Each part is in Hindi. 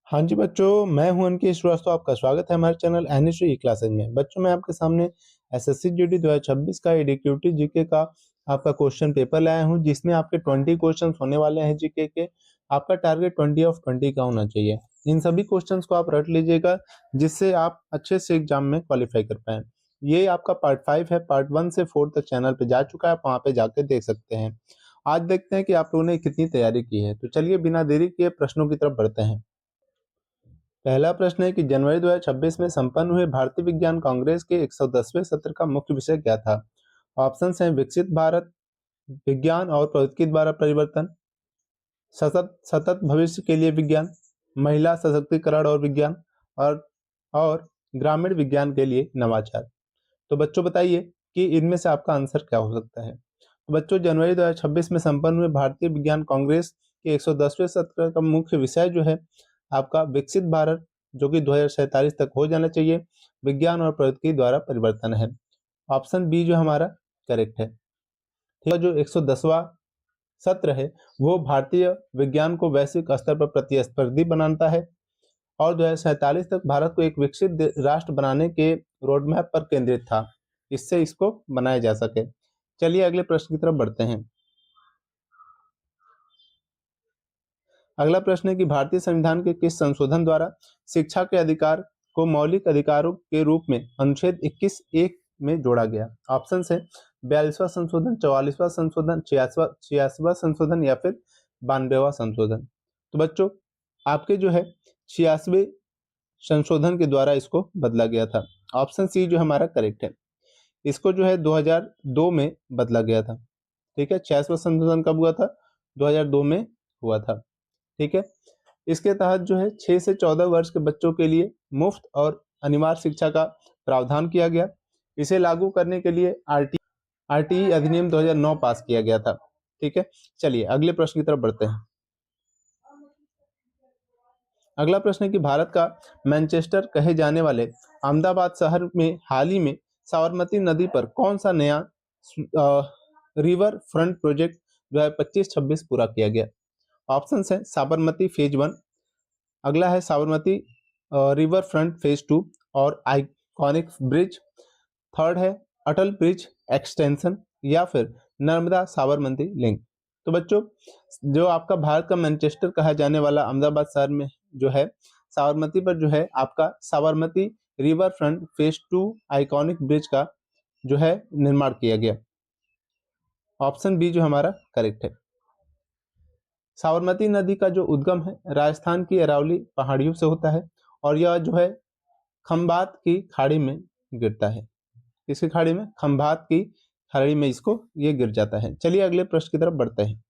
हाँ जी बच्चों, मैं हूं अंकित श्रीवास्तव। आपका स्वागत है हमारे चैनल एनएसवी क्लासेज में। बच्चों, मैं आपके सामने एसएससी जीडी 2026 का एडीक्यूटी जीके का आपका क्वेश्चन पेपर लाया हूं, जिसमें आपके 20 क्वेश्चंस होने वाले हैं जीके के। आपका टारगेट 20 ऑफ 20 का होना चाहिए। इन सभी क्वेश्चंस को आप रट लीजिएगा, जिससे आप अच्छे से एग्जाम में क्वालिफाई कर पाए। ये आपका पार्ट 5 है। पार्ट 1 से 4 तक चैनल पे जा चुका है, आप वहाँ पे जाके देख सकते हैं। आज देखते हैं कि आप लोगों ने कितनी तैयारी की है। तो चलिए बिना देरी किए प्रश्नों की तरफ बढ़ते हैं। पहला प्रश्न है कि जनवरी 2026 में संपन्न हुए भारतीय विज्ञान कांग्रेस के 110वें सत्र का मुख्य विषय क्या था? ऑप्शंस हैं विकसित भारत, विज्ञान और प्रौद्योगिकी द्वारा परिवर्तन, सतत सतत भविष्य के लिए विज्ञान, महिला सशक्तिकरण और विज्ञान, और ग्रामीण विज्ञान के लिए नवाचार। तो बच्चों बताइए कि इनमें से आपका आंसर क्या हो सकता है। तो बच्चों, जनवरी 2026 में संपन्न हुए भारतीय विज्ञान कांग्रेस के 110वें सत्र का मुख्य विषय जो है आपका विकसित भारत, जो कि 2047 तक हो जाना चाहिए, विज्ञान और प्रौद्योगिकी द्वारा परिवर्तन है। ऑप्शन बी जो हमारा करेक्ट है। ठीक है, जो 110वां सत्र है वो भारतीय विज्ञान को वैश्विक स्तर पर प्रतिस्पर्धी बनाता है और 2047 तक भारत को एक विकसित राष्ट्र बनाने के रोडमैप पर केंद्रित था, इससे इसको बनाया जा सके। चलिए अगले प्रश्न की तरफ बढ़ते हैं। अगला प्रश्न है कि भारतीय संविधान के किस संशोधन द्वारा शिक्षा के अधिकार को मौलिक अधिकारों के रूप में अनुच्छेद 21(1) में जोड़ा गया? ऑप्शन है 42वां संशोधन, 44वां संशोधन, 86वां संशोधन या फिर 92वां संशोधन। तो बच्चों, आपके जो है 86वें संशोधन के द्वारा इसको बदला गया था। ऑप्शन सी जो हमारा करेक्ट है। इसको जो है 2002 में बदला गया था। ठीक है, 86वां संशोधन कब हुआ था? 2002 में हुआ था। ठीक है, इसके तहत जो है 6 से 14 वर्ष के बच्चों के लिए मुफ्त और अनिवार्य शिक्षा का प्रावधान किया गया। इसे लागू करने के लिए आरटीई अधिनियम 2009 पास किया गया था। ठीक है, चलिए अगले प्रश्न की तरफ बढ़ते हैं। अगला प्रश्न है कि भारत का मैनचेस्टर कहे जाने वाले अहमदाबाद शहर में हाल ही में साबरमती नदी पर कौन सा नया रिवर फ्रंट प्रोजेक्ट 2025-26 पूरा किया गया? ऑप्शन है साबरमती फेज 1, अगला है साबरमती रिवर फ्रंट फेज 2 और आइकॉनिक ब्रिज, थर्ड है अटल ब्रिज एक्सटेंशन या फिर नर्मदा साबरमती लिंक। तो बच्चों, जो आपका भारत का मैनचेस्टर कहा जाने वाला अहमदाबाद शहर में जो है साबरमती पर जो है आपका Sabarmati river front phase 2 iconic bridge का जो है निर्माण किया गया। ऑप्शन बी जो हमारा करेक्ट है। साबरमती नदी का जो उद्गम है राजस्थान की अरावली पहाड़ियों से होता है और यह जो है खंभात की खाड़ी में गिरता है। इसकी खाड़ी में, खंभात की खाड़ी में इसको ये गिर जाता है। चलिए अगले प्रश्न की तरफ बढ़ते हैं।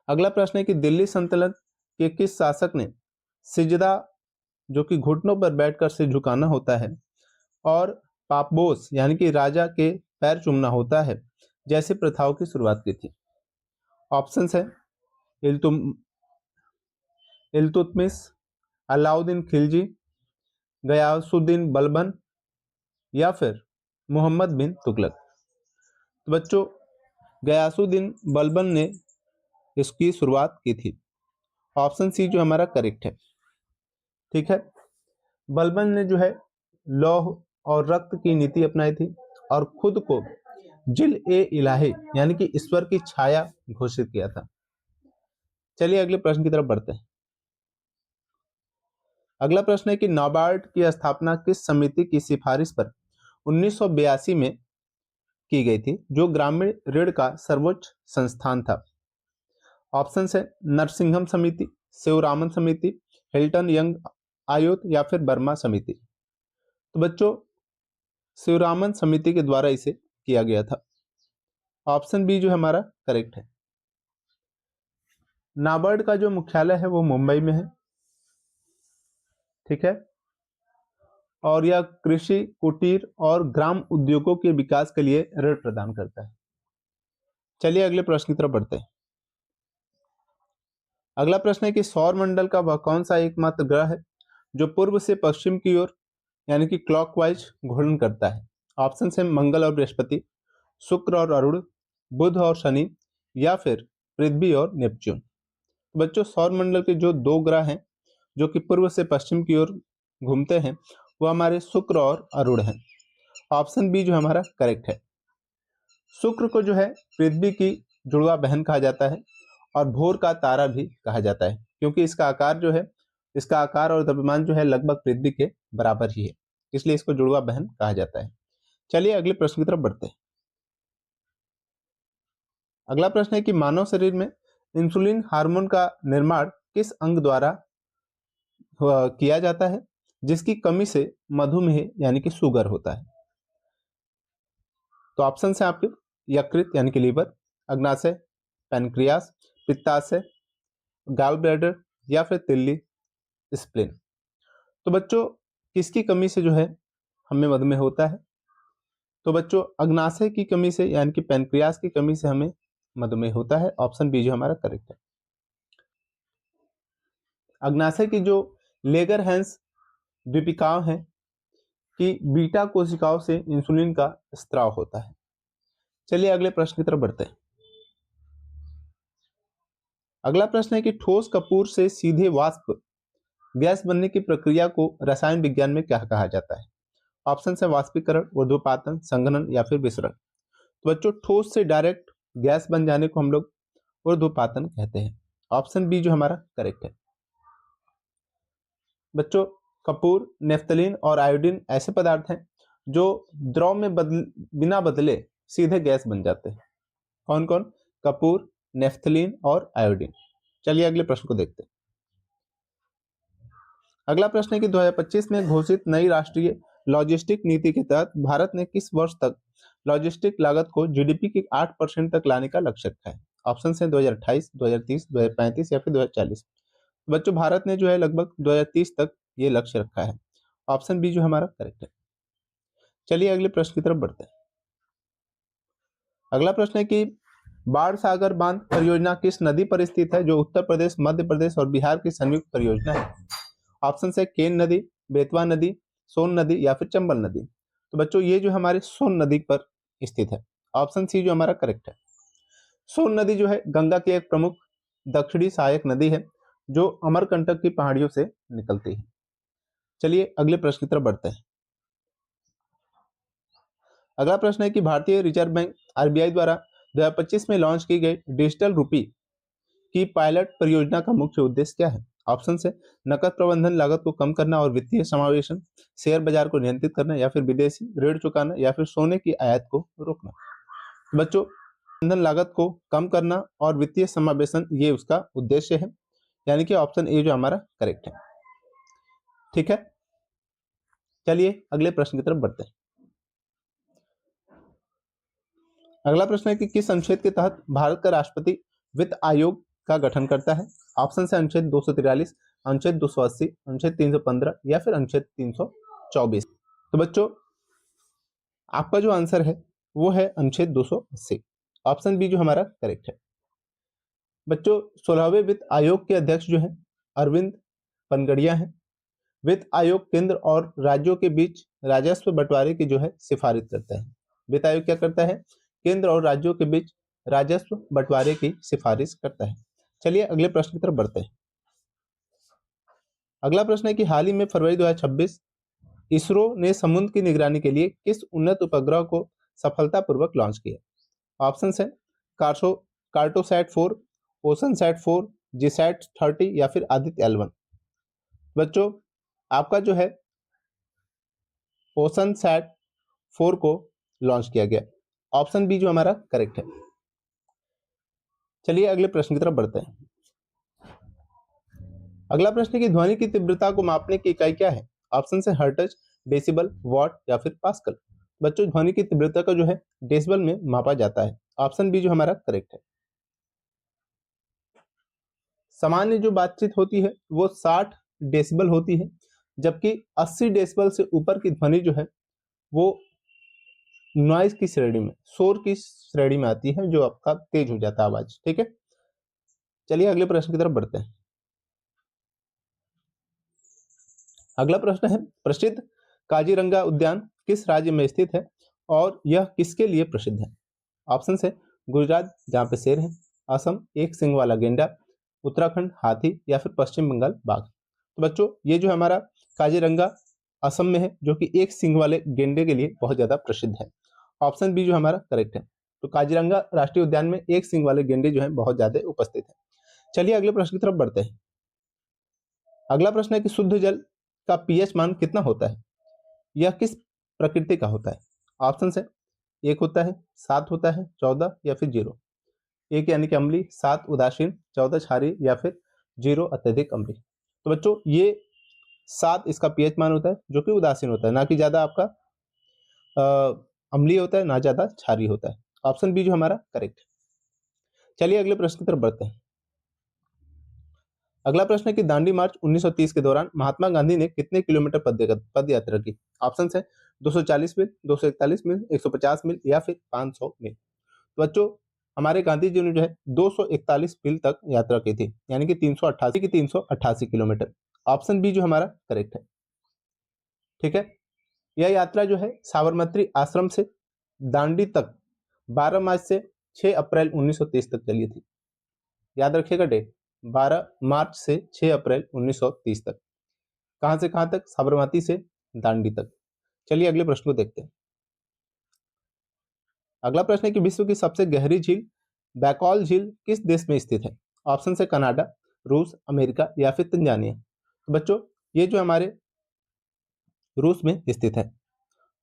अगला प्रश्न है कि दिल्ली सल्तनत के किस शासक ने सिजदा, जो कि घुटनों पर बैठकर सिर झुकाना होता है, और पापबोस यानी कि राजा के पैर चूमना होता है, जैसी प्रथाओं की शुरुआत की थी? ऑप्शंस है इल्तुतमिश, अलाउद्दीन खिलजी, गयासुद्दीन बलबन या फिर मोहम्मद बिन तुगलक। तो बच्चों, गयासुद्दीन बलबन ने इसकी शुरुआत की थी। ऑप्शन सी जो हमारा करेक्ट है। ठीक है, बलबन ने जो है लौह और रक्त की नीति अपनाई थी और खुद को जिल ए इलाही यानी कि ईश्वर की छाया घोषित किया था। चलिए अगले प्रश्न की तरफ बढ़ते हैं। अगला प्रश्न है कि नाबार्ड की स्थापना किस समिति की सिफारिश पर 1982 में की गई थी, जो ग्रामीण ऋण का सर्वोच्च संस्थान था? ऑप्शन है नरसिंहम समिति, शिवरामन समिति, हिल्टन यंग आयोग या फिर बर्मा समिति। तो बच्चों, शिवरामन समिति के द्वारा इसे किया गया था। ऑप्शन बी जो हमारा करेक्ट है। नाबार्ड का जो मुख्यालय है वो मुंबई में है। ठीक है, और यह कृषि, कुटीर और ग्राम उद्योगों के विकास के लिए ऋण प्रदान करता है। चलिए अगले प्रश्न की तरफ बढ़ते हैं। अगला प्रश्न है कि सौर मंडल का वह कौन सा एकमात्र ग्रह है जो पूर्व से पश्चिम की ओर यानी कि क्लॉकवाइज घूर्णन करता है? ऑप्शन है मंगल और बृहस्पति, शुक्र और अरुण, बुध और शनि या फिर पृथ्वी और नेपच्यून। तो बच्चों सौरमंडल के जो 2 ग्रह हैं जो कि पूर्व से पश्चिम की ओर घूमते हैं वो हमारे शुक्र और अरुण हैं। ऑप्शन बी जो हमारा करेक्ट है। शुक्र को जो है पृथ्वी की जुड़वा बहन कहा जाता है और भोर का तारा भी कहा जाता है, क्योंकि इसका आकार जो है, इसका आकार और द्रव्यमान जो है लगभग पृथ्वी के बराबर ही है, इसलिए इसको जुड़वा बहन कहा जाता है। चलिए अगले प्रश्न की तरफ बढ़ते हैं। अगला प्रश्न है कि मानव शरीर में इंसुलिन हार्मोन का निर्माण किस अंग द्वारा किया जाता है जिसकी कमी से मधुमेह यानी कि शुगर होता है। तो ऑप्शन है आपके यकृत यानी कि लीवर, अग्नाशय, पैनक्रियास, पित्ताशय, गॉल ब्लैडर या फिर तिल्ली स्प्लीन। तो बच्चों किसकी कमी से जो है हमें मधुमेह होता है? तो बच्चों अग्नाशय की कमी से यानी कि पैनक्रियास की कमी से हमें मधुमेह होता है। ऑप्शन बी जो हमारा करेक्ट है। अग्नाशय की जो लेगरहैंस द्वीपिकाओं हैं कि बीटा कोशिकाओं से इंसुलिन का स्त्राव होता है। चलिए अगले प्रश्न की तरफ बढ़ते हैं। अगला प्रश्न है कि ठोस कपूर से सीधे वाष्प गैस बनने की प्रक्रिया को रसायन विज्ञान में क्या कहा जाता है? ऑप्शन है वाष्पीकरण, ऊर्ध्वपातन, संघनन या फिर विसरण। तो बच्चों ठोस से डायरेक्ट गैस बन जाने को हम लोग ऊर्ध्वपातन कहते हैं। ऑप्शन बी जो हमारा करेक्ट है। बच्चों कपूर, नेफ्थलीन और आयोडीन ऐसे पदार्थ हैं जो द्रव में बिना बदले सीधे गैस बन जाते हैं। कौन कौन? कपूर, नेफ्थलीन और आयोडीन। चलिए अगले प्रश्न को देखते हैं। अगला प्रश्न है कि 2025 में घोषित नई राष्ट्रीय लॉजिस्टिक नीति के तहत भारत ने किस वर्ष तक लॉजिस्टिक लागत को जीडीपी के 8% तक लाने का लक्ष्य रखा है? ऑप्शन है 2028, 2030, 2035 या फिर 2040। बच्चों भारत ने जो है लगभग 2030 तक ये लक्ष्य रखा है। ऑप्शन बी जो हमारा करेक्ट है। चलिए अगले प्रश्न की तरफ बढ़ते हैं। अगला प्रश्न है कि बाढ़ सागर बांध परियोजना किस नदी पर स्थित है जो उत्तर प्रदेश, मध्य प्रदेश और बिहार की संयुक्त परियोजना है? ऑप्शन है केन नदी, बेतवा नदी, सोन नदी या फिर चंबल नदी। तो बच्चों ये जो हमारे सोन नदी पर स्थित है। ऑप्शन सी जो हमारा करेक्ट है। सोन नदी जो है गंगा की एक प्रमुख दक्षिणी सहायक नदी है जो अमरकंटक की पहाड़ियों से निकलती है। चलिए अगले प्रश्न की तरफ बढ़ते हैं। अगला प्रश्न है कि भारतीय रिजर्व बैंक आरबीआई द्वारा 2025 में लॉन्च की गई डिजिटल रूपी की पायलट परियोजना का मुख्य उद्देश्य क्या है? ऑप्शन है नकद प्रबंधन लागत को कम करना और वित्तीय समावेशन, शेयर बाजार को नियंत्रित करना या फिर विदेशी ऋण चुकाना या फिर सोने की आयात को रोकना। बच्चों प्रबंधन लागत को कम करना और वित्तीय समावेशन ये उसका उद्देश्य है, यानी कि ऑप्शन ए जो हमारा करेक्ट है। ठीक है, चलिए अगले प्रश्न की तरफ बढ़ते हैं। अगला प्रश्न है कि किस अनुच्छेद के तहत भारत का राष्ट्रपति वित्त आयोग का गठन करता है? ऑप्शन है अनुच्छेद 243, अनुच्छेद 280, अनुच्छेद 315 या फिर अनुच्छेद 324। तो बच्चों आपका जो आंसर है वो है अनुच्छेद 280। ऑप्शन बी जो हमारा करेक्ट है। बच्चों 16वें वित्त आयोग के अध्यक्ष जो है अरविंद पनगड़िया हैं। वित्त आयोग केंद्र और राज्यों के बीच राजस्व बंटवारे की जो है सिफारिश करता है। वित्त आयोग क्या करता है? केंद्र और राज्यों के बीच राजस्व बंटवारे की सिफारिश करता है। चलिए अगले प्रश्न की तरफ बढ़ते हैं। अगला प्रश्न है कि हाल ही में फरवरी 2026 इसरो ने समुद्र की निगरानी के लिए किस उन्नत उपग्रह को सफलतापूर्वक लॉन्च किया? ऑप्शन है कार्टोसैट 4, ओशनसैट 4, जीसैट 30 या फिर आदित्य L1। बच्चों आपका जो है ओशनसैट 4 को लॉन्च किया गया। ऑप्शन बी जो हमारा करेक्ट है। चलिए अगले प्रश्न की तरफ बढ़ते हैं। अगला प्रश्न है कि ध्वनि की तीव्रता को मापने की इकाई क्या है? ऑप्शन है हर्ट्ज, डेसिबल, वॉट या फिर पास्कल। बच्चों ध्वनि की तीव्रता को जो है डेसिबल में मापा जाता है। ऑप्शन बी जो हमारा करेक्ट है। सामान्य जो बातचीत होती है वो 60 डेसिबल होती है, जबकि 80 डेसिबल से ऊपर की ध्वनि जो है वो नॉइज की श्रेणी में, शोर की श्रेणी में आती है, जो आपका तेज हो जाता है आवाज। ठीक है, चलिए अगले प्रश्न की तरफ बढ़ते हैं। अगला प्रश्न है प्रसिद्ध काजीरंगा उद्यान किस राज्य में स्थित है और यह किसके लिए प्रसिद्ध है? ऑप्शन है गुजरात जहाँ पे शेर है, असम एक सिंह वाला गेंडा, उत्तराखंड हाथी या फिर पश्चिम बंगाल बाघ। तो बच्चों ये जो हमारा काजीरंगा असम में है, जो कि एक सींग वाले गेंडे के लिए बहुत ज्यादा प्रसिद्ध है। ऑप्शन बी जो हमारा करेक्ट है। तो काजीरंगा राष्ट्रीय उद्यान में एक सींग वाले गेंडे जो है बहुत ज्यादा उपस्थित है। चलिए अगले प्रश्न की तरफ बढ़ते हैं। अगला प्रश्न है कि शुद्ध जल का पीएच मान कितना होता है? यह किस प्रकृति का होता है? ऑप्शन है, 1 होता है, 7 होता है, 14 या फिर 0। 1 यानी कि अम्लीय, 7 उदासीन, 14 क्षारीय या फिर 0 अत्यधिक अम्लीय। तो बच्चों ये 7 इसका पीएच मान होता है, जो कि उदासीन होता है, ना कि ज्यादा आपका अम्लीय होता है, ना ज्यादा क्षारीय होता है। ऑप्शन बी जो हमारा करेक्ट है। चलिए अगले प्रश्न की तरफ बढ़ते हैं। अगला प्रश्न है कि दांडी मार्च 1930 के दौरान महात्मा गांधी ने कितने किलोमीटर पद यात्रा की? ऑप्शन है 240 मील, 241 मील, 150 मील या फिर 500 मील। तो बच्चों हमारे गांधी जी ने जो है 241 मील तक यात्रा की थी, यानी कि 388 किलोमीटर। ऑप्शन बी जो हमारा करेक्ट है। ठीक है, यह यात्रा जो है साबरमती आश्रम से दांडी तक 12 मार्च से 6 अप्रैल 1930 तक चली थी। याद रखिएगा डेट, 12 मार्च से 6 अप्रैल 1930 तक। कहां से कहां तक? साबरमती से दांडी तक। चलिए अगले प्रश्न को देखते हैं। अगला प्रश्न है कि विश्व की सबसे गहरी झील बैकॉल झील किस देश में स्थित है? ऑप्शन है कनाडा, रूस, अमेरिका या फिर तंजानिया। तो बच्चों ये जो हमारे रूस में स्थित है।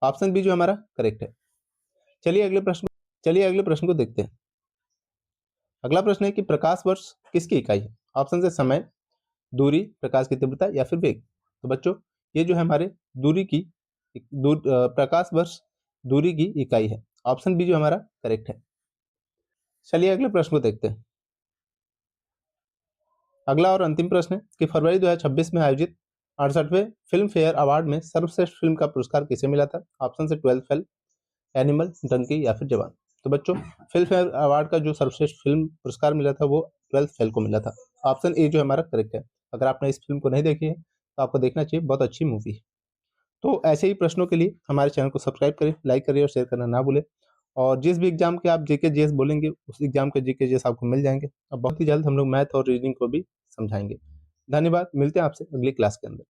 ऑप्शन बी जो हमारा करेक्ट है। चलिए अगले प्रश्न को देखते हैं। अगला प्रश्न है कि प्रकाश वर्ष किसकी इकाई है? ऑप्शन है समय, दूरी, प्रकाश की तीव्रता या फिर वेग। तो बच्चों ये जो है हमारे प्रकाश वर्ष दूरी की इकाई है। ऑप्शन बी जो हमारा करेक्ट है। चलिए अगले प्रश्न को देखते हैं। अगला और अंतिम प्रश्न है कि फरवरी 2026 में आयोजित 68वें फिल्म फेयर अवार्ड में सर्वश्रेष्ठ फिल्म का पुरस्कार किसे मिला था? ऑप्शन है 12 फेल, एनिमल, डंकी या फिर जवान। तो बच्चों फिल्म फेयर अवार्ड का जो सर्वश्रेष्ठ फिल्म पुरस्कार मिला था वो 12 फेल को मिला था। ऑप्शन ए जो हमारा करेक्ट है। अगर आपने इस फिल्म को नहीं देखी है तो आपको देखना चाहिए, बहुत अच्छी मूवी है। तो ऐसे ही प्रश्नों के लिए हमारे चैनल को सब्सक्राइब करें, लाइक करिए और शेयर करना ना भूलें। और जिस भी एग्जाम के आप जीके जीएस बोलेंगे उस एग्जाम के जीके जीएस आपको मिल जाएंगे। अब बहुत ही जल्द हम लोग मैथ और रीजनिंग को भी समझाएंगे। धन्यवाद, मिलते हैं आपसे अगली क्लास के अंदर।